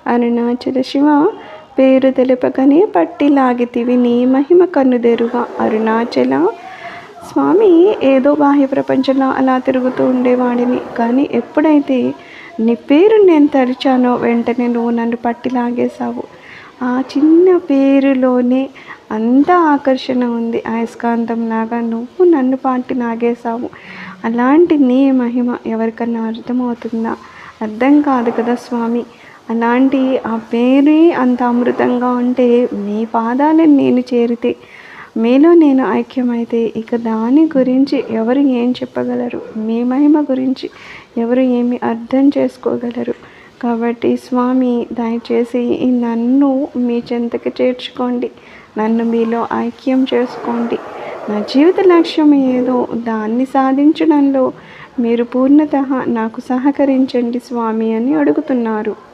అరుణాచల శివ పేరు తెలుపకనే పట్టి లాగితివి నీ మహిమ కన్నుదెరుగా. అరుణాచల స్వామి ఏదో బాహ్య ప్రపంచంలో అలా తిరుగుతూ ఉండేవాడిని, కానీ ఎప్పుడైతే నీ పేరు నేను తలిచానో వెంటనే నువ్వు నన్ను పట్టి లాగేశావు. ఆ చిన్న పేరులోనే అంత ఆకర్షణ ఉంది. అయస్కాంతంలాగా నువ్వు నన్ను పాటి లాగేశావు. అలాంటి నీ మహిమ ఎవరికన్నా అర్థమవుతుందా? అర్థం కాదు కదా స్వామి. అలాంటి ఆ పేరే అంత అమృతంగా ఉంటే నీ పాదాలను నేను చేరితే, మీలో నేను ఐక్యమైతే ఇక దాని గురించి ఎవరు ఏం చెప్పగలరు? మీ మహిమ గురించి ఎవరు ఏమి అర్థం చేసుకోగలరు? కాబట్టి స్వామి దయచేసి నన్ను మీ చెంతకి చేర్చుకోండి, నన్ను మీలో ఐక్యం చేసుకోండి. నా జీవిత లక్ష్యం ఏదో దాన్ని సాధించడంలో మీరు పూర్ణతః నాకు సహకరించండి స్వామి అని అడుగుతున్నారు.